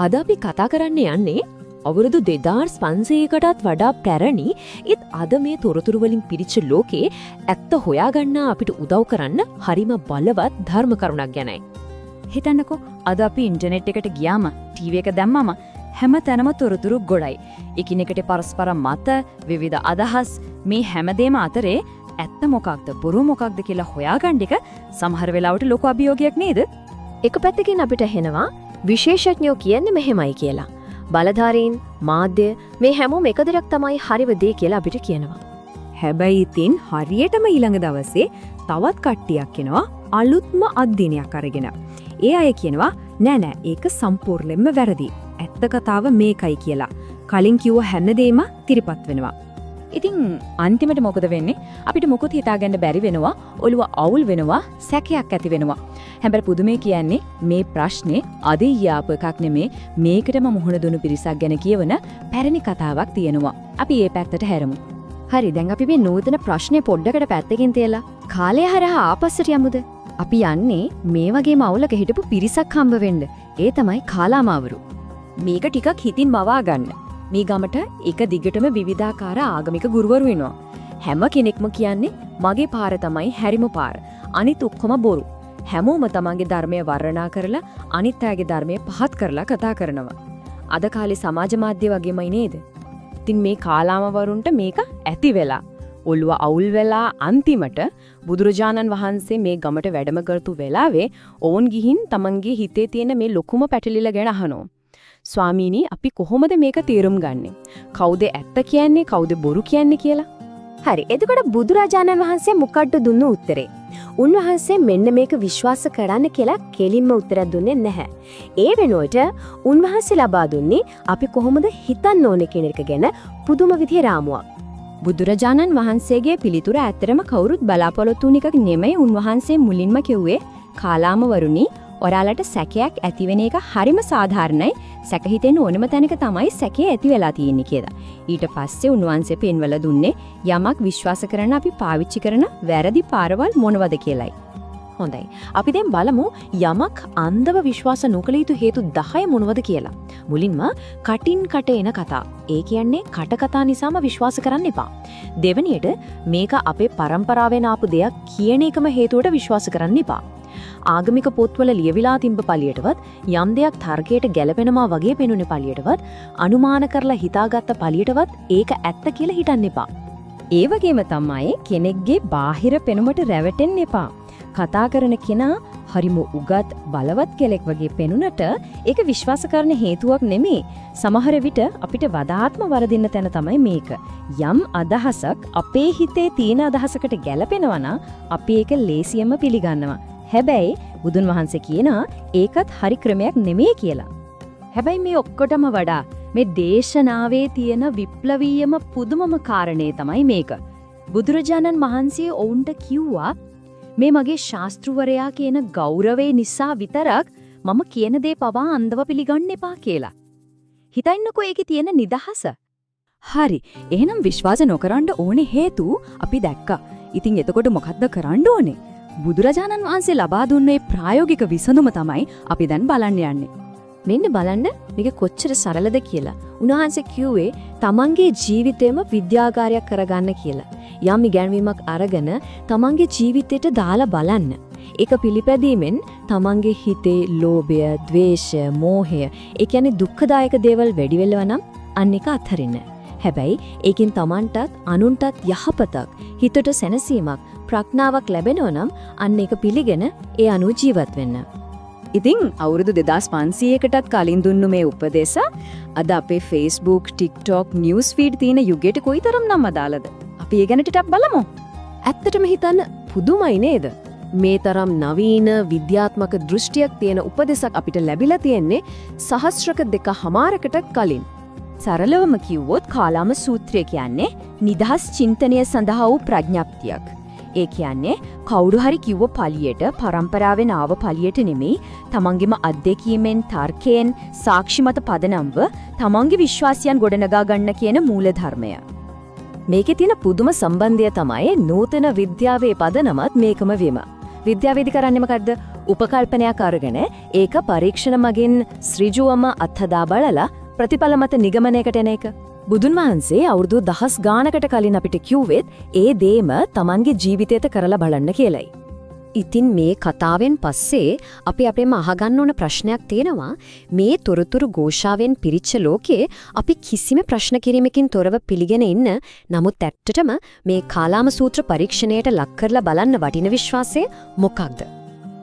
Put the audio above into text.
අද අපි කතා කරන්න යන්නේ අවුරුදු 2500කටත් වඩා පැරණි ඒත් අද මේ තොරතුරු වලින් පිරිච්ච ලෝකේ ඇත්ත හොයාගන්න අපිට උදව් කරන්න හරිම බලවත් ධර්ම කරුණක් ගැනයි. හිතන්නකෝ අද අපි ඉන්ටර්නෙට් එකට ගියාම ටීවී එක දැම්මම හැම තැනම තොරතුරු ගොඩයි. එකිනෙකට පරස්පර මත විවිධ අදහස් මේ හැමදේම අතරේ ඇත්ත මොකක්ද බොරු මොකක්ද කියලා හොයාගන්න එක සමහර වෙලාවට ලොකු අභියෝගයක් නේද? එක පැත්තකින් අපිට හෙනවා විශේෂඥයෝ කියන්නේ මෙහෙමයි කියලා. බලධාරීන් මාධ්‍ය මේ හැමෝම එකදරක් තමයි හරිව දේ කියලා අපිට කියනවා. හැබැයි ඉතින් හරියටම ඊළඟ දවසේ තවත් කට්ටියක් එනවා අලුත්ම අත්දිනයක් අරගෙන. ඒ අය කියනවා නෑ ඒක සම්පූර්ණයෙන්ම වැරදි. ඇත්ත කතාව මේකයි කියලා. කලින් කිව්ව හැමදේම තිරපත් වෙනවා. ඉතින් අන්තිමට මොකද වෙන්නේ? අපිට මොකොත් හිතාගන්න බැරි වෙනවා, ඔළුව අවුල් වෙනවා, සැකයක් ඇති වෙනවා. හැබැයි පුදුමේ කියන්නේ මේ ප්‍රශ්නේ අද ඊයාප එකක් නෙමේ මේකටම මුහුණ දුණු පිරිසක් ගැන කියවන පැරණි කතාවක් තියෙනවා. අපි ඒ පැත්තට හැරමු. හරි දැන් අපි මේ නූතන ප්‍රශ්නේ පොඩ්ඩකට පැත්තකින් තියලා කාලය හරහා ආපස්සට යමුද? අපි යන්නේ මේ වගේම අවුලක හිටපු පිරිසක් හම්බ වෙන්න. ඒ තමයි කාලාමාවරු. මේක ටිකක් හිතින් මවා ගන්න. මේ ගමට එක දිගටම විවිධාකාර ආගමික ගුරුවරු වෙනවා. හැම කෙනෙක්ම කියන්නේ මගේ පාර තමයි හැරිම පාර. අනිත් ඔක්කොම බොරු. හැමෝම තමන්ගේ ධර්මය වර්ණනා කරලා අනිත් අයගේ ධර්මය පහත් කරලා කතා කරනවා. අද කාලේ සමාජ මාධ්‍ය වගේමයි නේද? ඉතින් මේ කාලාමවරුන්ට මේක ඇති වෙලා ඔළුව අවුල් වෙලා අන්තිමට බුදුරජාණන් වහන්සේ මේ ගමට වැඩම කරතු වෙලාවේ ඕන් ගිහින් තමන්ගේ හිතේ තියෙන මේ ලොකුම පැටලිල ගැන අහනවා. ස්වාමීනි අපි කොහොමද මේක තේරුම් ගන්නෙ? කවුද ඇත්ත කියන්නේ කවුද බොරු කියන්නේ කියලා? හරි එතකොට බුදුරජාණන් වහන්සේ මොකක්ද දුන්නු උත්තරේ? උන්වහන්සේ මෙන්න මේක විශ්වාස කරන්න කියලා කෙලින්ම උත්තරයක් දුන්නේ නැහැ. ඒ වෙනුවට උන්වහන්සේ ලබා දුන්නේ අපි කොහොමද හිතන්න ඕනේ කියන එක ගැන පුදුම විදිහේ රාමුවක්. බුදුරජාණන් වහන්සේගේ පිළිතුර ඇත්තටම කවුරුත් බලාපොරොත්තු වුණ එකක් නෙමෙයි. උන්වහන්සේ මුලින්ම කිව්වේ කාලාමවරුනි ඔයාලට සැකයක් ඇති වෙන එක හරිම සාධාරණයි. සැක හිතෙන්න ඕනම තැනක තමයි සැකේ ඇති වෙලා තියෙන්නේ කියලා. ඊට පස්සේ උන්වහන්සේ පෙන්වලා දුන්නේ යමක් විශ්වාස කරන අපි පාවිච්චි කරන වැරදි පාරවල් මොනවද කියලයි. හොඳයි. අපි දැන් බලමු යමක් අන්ධව විශ්වාස නොකළ යුතු හේතු 10 මොනවද කියලා. මුලින්ම කටින් කට එන කතා. ඒ කියන්නේ කට කතා නිසාම විශ්වාස කරන්න එපා. දෙවෙනියට මේක අපේ පරම්පරාවෙන් ආපු දෙයක් කියන එකම හේතුවට විශ්වාස කරන්න එපා. ආගමික පොත්වල ලියවිලා තිබ්බ පළියටවත් යම් දෙයක් තර්කයට ගැලපෙනවා වගේ පෙනුනේ පළියටවත් අනුමාන කරලා හිතාගත්ත පළියටවත් ඒක ඇත්ත කියලා හිතන්න එපා. ඒ වගේම තමයි කෙනෙක්ගේ බාහිර පෙනුමට රැවටෙන්න එපා. කතා කරන කෙනා හරිම උගත් බලවත් කෙනෙක් වගේ පෙනුනට ඒක විශ්වාස කරන හේතුවක් නෙමෙයි. සමහර විට අපිට වදාත්ම වරදින්න තැන තමයි මේක. යම් අදහසක් අපේ හිතේ තියෙන අදහසකට ගැලපෙනවා නම් අපි ඒක ලේසියෙන්ම පිළිගන්නවා. හැබැයි බුදුන් වහන්සේ කියනවා ඒකත් හරි ක්‍රමයක් නෙමෙයි කියලා. හැබැයි මේ ඔක්කොටම වඩා මේ දේශනාවේ තියෙන විප්ලවීයම පුදුමම කාරණේ තමයි මේක. බුදුරජාණන් වහන්සේ ඔවුන්ට කිව්වා මේ මගේ ශාස්ත්‍රවරයා කියන ගෞරවය නිසා විතරක් මම කියන දේ පවා අන්ධව පිළිගන්න එපා කියලා. හිතන්නකෝ ඒකේ තියෙන නිදහස. හරි. එහෙනම් විශ්වාස නොකරන්න ඕනේ හේතු අපි දැක්කා. ඉතින් එතකොට මොකද්ද කරන්න ඕනේ? බුදුරජාණන් වහන්සේ ලබා දුන්නේ ප්‍රායෝගික විසඳුම තමයි අපි දැන් බලන්න යන්නේ. මෙන්න බලන්න මේක කොච්චර සරලද කියලා. උන්වහන්සේ කිව්වේ තමන්ගේ ජීවිතේම විද්‍යාගාරයක් කරගන්න කියලා. යම් ඉගැන්වීමක් අරගෙන තමන්ගේ ජීවිතයට දාලා බලන්න. ඒක පිළිපැදීමෙන් තමන්ගේ හිතේ ලෝභය, ද්වේෂය, මෝහය, ඒ කියන්නේ දුක්ඛදායක දේවල් වැඩි වෙලව නම් අන්න එක අත්හරින්න. හැබැයි ඒකෙන් තමන්ටත් අනුන්ටත් යහපතක්, හිතට සැනසීමක්, ප්‍රඥාවක් ලැබෙනවා නම් අන්න ඒක පිළිගෙන ඒ අනුව ජීවත් වෙන්න. ඉතින් අවුරුදු 2500කටත් කලින් දුන්නු මේ උපදේශ අද අපේ Facebook, TikTok, news feed තියෙන යුගයට කොයිතරම් නම් අදාළද? අපි ඒ ගැන ටිකක් බලමු. ඇත්තටම හිතන්න පුදුමයි නේද? මේ තරම් නවීන විද්‍යාත්මක දෘෂ්ටියක් තියෙන උපදේශක් අපිට ලැබිලා තියෙන්නේ සහස්‍රක 2කමාරකට කලින්. සරලවම කිව්වොත් කාලාම සූත්‍රය කියන්නේ නිදහස් චින්තනය සඳහා වූ ප්‍රඥප්තියක්. ඒ කියන්නේ කවුරු හරි කිව්ව පළියට පරම්පරාවෙන් ආව පළියට නෙමෙයි තමන්ගේම අත්දැකීමෙන් තර්කයෙන් සාක්ෂිමත පදනම්ව තමන්ගේ විශ්වාසයන් ගොඩනගා ගන්න කියන මූල ධර්මය. මේකේ තියෙන පුදුම සම්බන්ධය තමයි නූතන විද්‍යාවේ පදනමත් මේකම වීම. විද්‍යාවේදී කරන්නේ මොකද්ද? උපකල්පනයක් අරගෙන ඒක පරීක්ෂණ මගින් ඍජුවම අත්හදා බලලා ප්‍රතිඵල මත නිගමනයකට එන එක. බුදුන් වහන්සේ අවුරුදු 10 ගානකට කලින් අපිට කිව්වෙත් ඒ දේම Tamanගේ ජීවිතයට කරලා බලන්න කියලයි. ඉතින් මේ කතාවෙන් පස්සේ අපි අපේම අහගන්න ඕන ප්‍රශ්නයක් තියෙනවා. මේ තොරතුරු ഘോഷාවෙන් පිරිච්ච ලෝකේ අපි කිසිම ප්‍රශ්න කිරීමකින් තොරව පිළිගෙන ඉන්න. නමුත් ඇත්තටම මේ කාලාම සූත්‍ර පරීක්ෂණයට ලක් කරලා බලන්න වටින විශ්වාසය මොකක්ද?